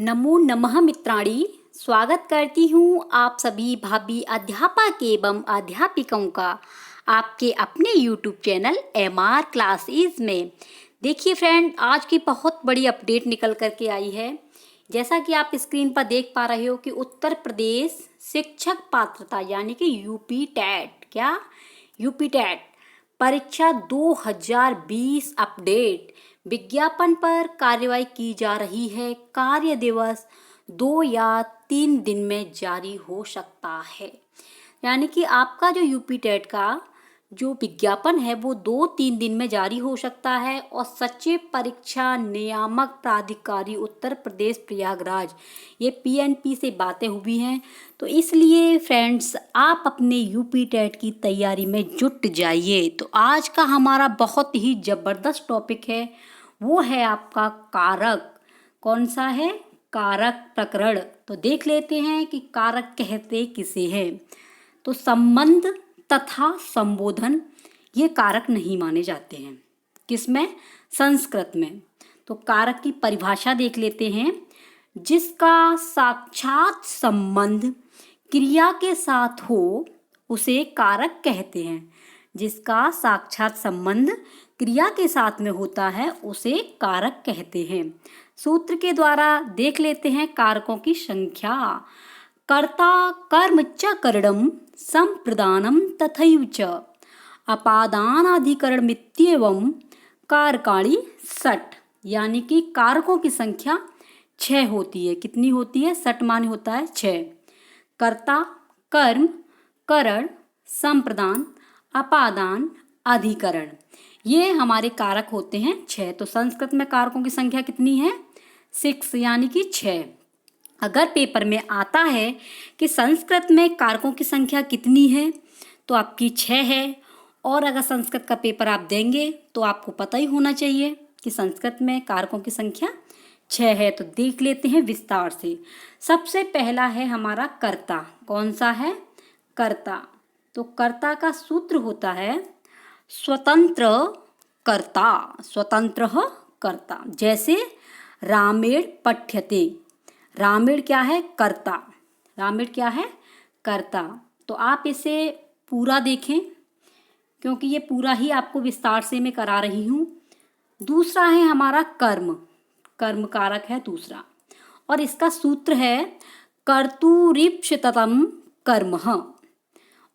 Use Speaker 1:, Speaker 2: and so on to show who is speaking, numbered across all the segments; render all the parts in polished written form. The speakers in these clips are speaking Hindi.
Speaker 1: नमो नमः मित्राणि। स्वागत करती हूँ आप सभी भाभी अध्यापक एवं अध्यापिकाओं का आपके अपने YouTube चैनल MR क्लासेस में। देखिए फ्रेंड, आज की बहुत बड़ी अपडेट निकल करके आई है। जैसा कि आप स्क्रीन पर देख पा रहे हो कि उत्तर प्रदेश शिक्षक पात्रता यानी कि यूपी टेट यूपी टेट परीक्षा 2020 अपडेट विज्ञापन पर कार्रवाई की जा रही है। कार्य दिवस 2 या 3 दिन में जारी हो सकता है। यानी कि आपका जो यूपी टेट का जो विज्ञापन है वो 2-3 दिन में जारी हो सकता है। और सचिव परीक्षा नियामक प्राधिकारी उत्तर प्रदेश प्रयागराज ये PNP से बातें हुई हैं। तो इसलिए फ्रेंड्स, आप अपने यूपी टेट की तैयारी में जुट जाइए। तो आज का हमारा बहुत ही ज़बरदस्त टॉपिक है, वो है आपका कारक। कौन सा है? कारक प्रकरण। तो देख लेते हैं कि कारक कहते किसे हैं। तो संबंध तथा संबोधन ये कारक नहीं माने जाते हैं। किसमें? संस्कृत में। तो कारक की परिभाषा देख लेते हैं। जिसका साक्षात संबंध क्रिया के साथ हो उसे कारक कहते हैं। जिसका साक्षात संबंध क्रिया के साथ में होता है उसे कारक कहते हैं। सूत्र के द्वारा देख लेते हैं कारकों की संख्या। कर्ता कर्म च करणम संप्रदानम तथैव च अपादानाधिकरणमित्येवं कारकाणि षट्। यानी कि कारकों की संख्या 6 होती है। कितनी होती है? 6 माने होता है 6। कर्ता, कर्म, करण, संप्रदान, अपादान, अधिकरण, ये हमारे कारक होते हैं 6। तो संस्कृत में कारकों की संख्या कितनी है? 6 यानी कि 6। अगर पेपर में आता है कि संस्कृत में कारकों की संख्या कितनी है तो आपकी 6 है। और अगर संस्कृत का पेपर आप देंगे तो आपको पता ही होना चाहिए कि संस्कृत में कारकों की संख्या 6 है। तो देख लेते हैं विस्तार से। सबसे पहला है हमारा कर्ता। कौन सा है? कर्ता। तो कर्ता का सूत्र होता है स्वतंत्र कर्ता। स्वतंत्र कर्ता। जैसे रामेण पठ्यते। रामेण क्या है? कर्ता। रामेण क्या है? कर्ता। तो आप इसे पूरा देखें क्योंकि ये पूरा ही आपको विस्तार से मैं करा रही हूँ। दूसरा है हमारा कर्म। कर्म कारक है दूसरा। और इसका सूत्र है कर्तुरीप्सितम कर्मः।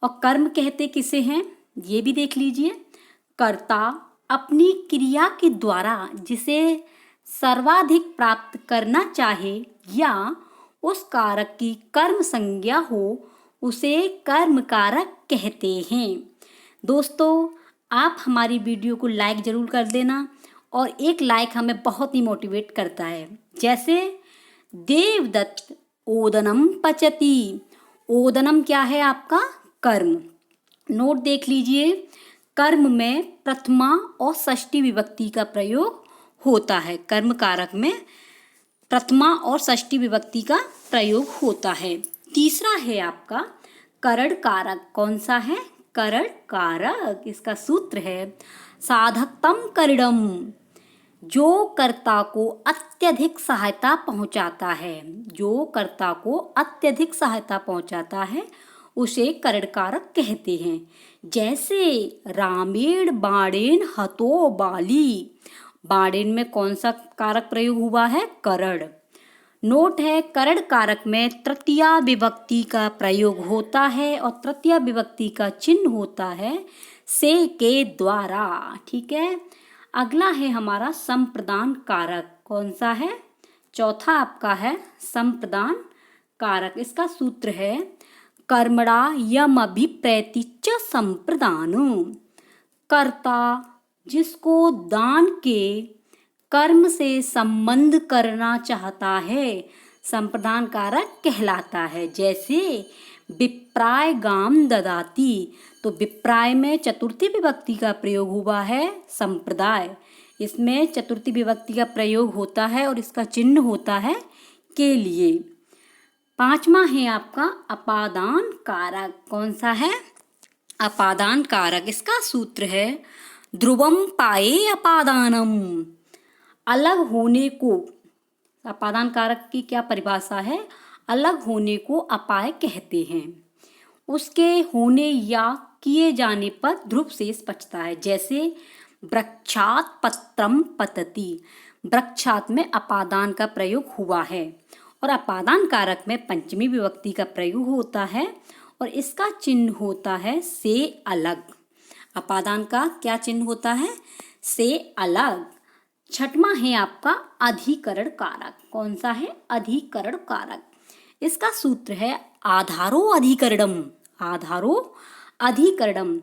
Speaker 1: और कर्म कहते किसे हैं ये भी देख लीजिए। कर्ता अपनी क्रिया के द्वारा जिसे सर्वाधिक प्राप्त करना चाहे या उस कारक की कर्म संज्ञा हो उसे कर्म कारक कहते हैं। दोस्तों, आप हमारी वीडियो को लाइक ज़रूर कर देना और एक लाइक हमें बहुत ही मोटिवेट करता है। जैसे देवदत्त ओदनम पचती। ओदनम क्या है? आपका कर्म। नोट देख लीजिए। कर्म में प्रथमा और षष्ठी विभक्ति का प्रयोग होता है। कर्म कारक में प्रथमा और षष्ठी विभक्ति का प्रयोग होता है। तीसरा है आपका करण कारक। कौन सा है? करण कारक। इसका सूत्र है साधकतम करणम। जो कर्ता को अत्यधिक सहायता पहुंचाता है। जो कर्ता को अत्यधिक सहायता पहुंचाता है उसे करण कारक कहते हैं। जैसे रामेण बाणेन हतो बाली। बाणेन में कौन सा कारक प्रयोग हुआ है? करण। नोट है करण कारक में तृतीया विभक्ति का प्रयोग होता है और तृतीया विभक्ति का चिन्ह होता है से के द्वारा। ठीक है। अगला है हमारा संप्रदान कारक। कौन सा है? चौथा आपका है संप्रदान कारक। इसका सूत्र है कर्मणा यम अभिप्रैति च संप्रदान। कर्ता जिसको दान के कर्म से संबंध करना चाहता है संप्रदान कारक कहलाता है। जैसे विप्राय गाम ददाती। तो विप्राय में चतुर्थी विभक्ति का प्रयोग हुआ है संप्रदाय। इसमें चतुर्थी विभक्ति का प्रयोग होता है और इसका चिन्ह होता है के लिए। पांचवा है आपका अपादान कारक। कौन सा है? अपादान कारक। इसका सूत्र है ध्रुवम पाए अपादानम। अलग होने को अपादान कारक की क्या परिभाषा है? अलग होने को अपाय कहते हैं। उसके होने या किए जाने पर ध्रुव शेष बचता है। जैसे वृक्षात पत्रम पतति, वृक्षात में अपादान का प्रयोग हुआ है और अपादान कारक में पंचमी विभक्ति का प्रयोग होता है और इसका चिन्ह होता है से अलग। अपादान का क्या चिन्ह होता है? से अलग। छठवां है आपका अधिकरण कारक। कौन सा है? अधिकरण कारक। इसका सूत्र है आधारो अधिकरणम। आधारो अधिकरणम,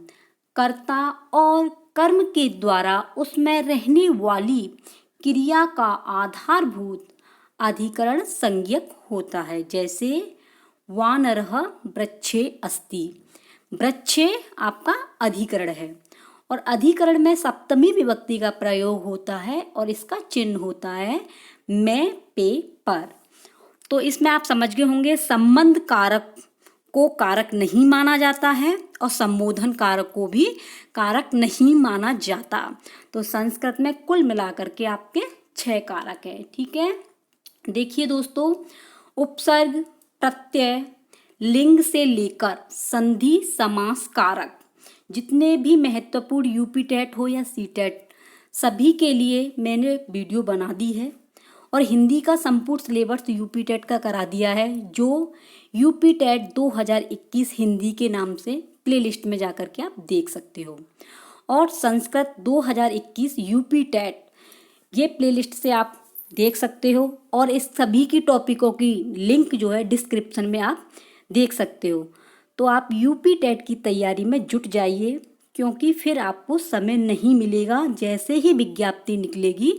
Speaker 1: कर्ता और कर्म के द्वारा उसमें रहने वाली क्रिया का आधारभूत अधिकरण संज्ञक होता है। जैसे वानरः वृक्षे अस्ति, वृक्षे आपका अधिकरण है और अधिकरण में सप्तमी विभक्ति का प्रयोग होता है और इसका चिन्ह होता है मैं पे पर। तो इसमें आप समझ गए होंगे संबंध कारक को कारक नहीं माना जाता है और संबोधन कारक को भी कारक नहीं माना जाता। तो संस्कृत में कुल मिलाकर के आपके 6 कारक है। ठीक है, देखिए दोस्तों, उपसर्ग, प्रत्यय, लिंग से लेकर संधि, समास कारक जितने भी महत्वपूर्ण यूपी टेट हो या सी टेट सभी के लिए मैंने वीडियो बना दी है और हिंदी का संपूर्ण सिलेबस यूपी टेट का करा दिया है, जो यूपी टेट 2021 हिंदी के नाम से प्लेलिस्ट में जाकर के आप देख सकते हो। और संस्कृत 2021 यूपी टेट ये प्लेलिस्ट से आप देख सकते हो और इस सभी की टॉपिकों की लिंक जो है डिस्क्रिप्शन में आप देख सकते हो। तो आप यूपी टेट की तैयारी में जुट जाइए, क्योंकि फिर आपको समय नहीं मिलेगा। जैसे ही विज्ञप्ति निकलेगी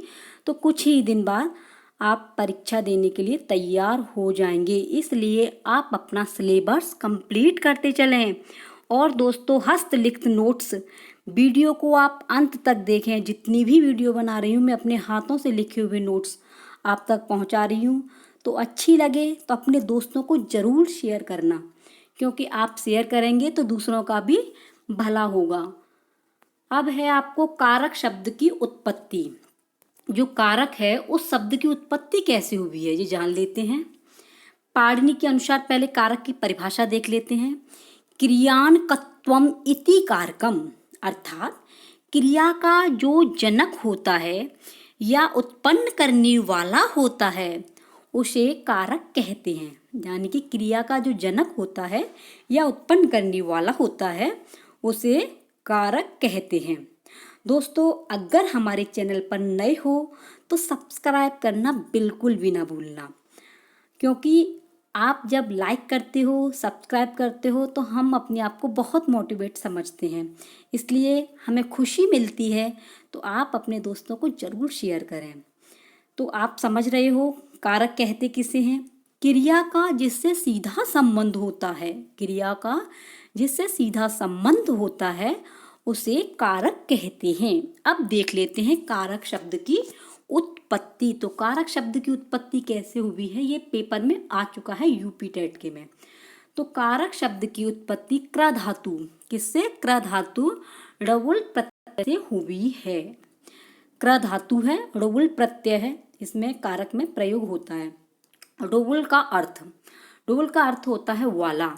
Speaker 1: तो कुछ ही दिन बाद आप परीक्षा देने के लिए तैयार हो जाएंगे। इसलिए आप अपना सिलेबस कंप्लीट करते चलें। और दोस्तों, हस्तलिखित नोट्स वीडियो को आप अंत तक देखें। जितनी भी वीडियो बना रही हूँ मैं अपने हाथों से लिखे हुए नोट्स आप तक पहुँचा रही हूँ। तो अच्छी लगे तो अपने दोस्तों को ज़रूर शेयर करना, क्योंकि आप शेयर करेंगे तो दूसरों का भी भला होगा। अब है आपको कारक शब्द की उत्पत्ति। जो कारक है उस शब्द की उत्पत्ति कैसे हुई है ये जान लेते हैं। पाणिनि के अनुसार पहले कारक की परिभाषा देख लेते हैं। क्रियानकत्वम इति कारकम, अर्थात क्रिया का जो जनक होता है या उत्पन्न करने वाला होता है उसे कारक कहते हैं। यानी कि क्रिया का जो जनक होता है या उत्पन्न करने वाला होता है उसे कारक कहते हैं। दोस्तों, अगर हमारे चैनल पर नए हो तो सब्सक्राइब करना बिल्कुल भी ना भूलना, क्योंकि आप जब लाइक करते हो, सब्सक्राइब करते हो तो हम अपने आप को बहुत मोटिवेट समझते हैं, इसलिए हमें खुशी मिलती है। तो आप अपने दोस्तों को ज़रूर शेयर करें। तो आप समझ रहे हो कारक कहते किसे हैं? क्रिया का जिससे सीधा संबंध होता है, क्रिया का जिससे सीधा संबंध होता है उसे कारक कहते हैं। अब देख लेते हैं कारक शब्द की उत्पत्ति। तो कारक शब्द की उत्पत्ति कैसे हुई है ये पेपर में आ चुका है यूपी टेट के में। तो कारक शब्द की उत्पत्ति क्र धातु, किससे? क्र धातु ड़बुल प्रत्यय से हुई है। क्र धातु है, ड़बुल प्रत्यय है, इसमें कारक में प्रयोग होता है। ड़बुल का अर्थ होता है वाला।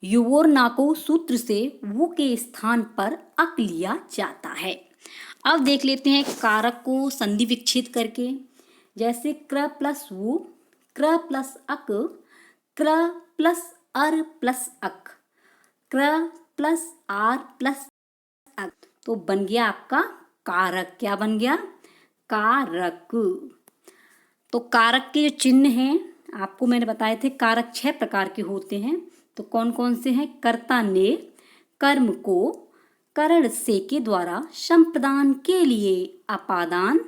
Speaker 1: युवोर नाको सूत्र से वो के स्थान पर अक लिया जाता है। अब देख लेते हैं कारक को संधि विच्छेद करके। जैसे क्र प्लस वो, क्र प्लस अक, क्र प्लस अर प्लस अक, क्र प्लस आर प्लस अक, तो बन गया आपका कारक। क्या बन गया? कारक। तो कारक के जो चिन्ह हैं आपको मैंने बताए थे, कारक 6 प्रकार के होते हैं। तो कौन कौन से हैं? कर्ता ने कर्म को करण से के द्वारा संप्रदान के लिए अपादान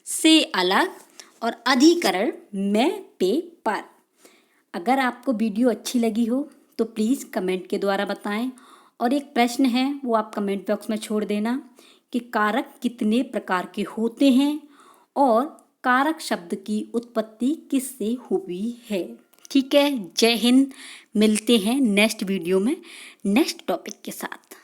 Speaker 1: से अलग और अधिकरण में पे पर। अगर आपको वीडियो अच्छी लगी हो तो प्लीज़ कमेंट के द्वारा बताएं। और एक प्रश्न है वो आप कमेंट बॉक्स में छोड़ देना कि कारक कितने प्रकार के होते हैं और कारक शब्द की उत्पत्ति किससे हुई है। ठीक है, जय हिंद। मिलते हैं नेक्स्ट वीडियो में नेक्स्ट टॉपिक के साथ।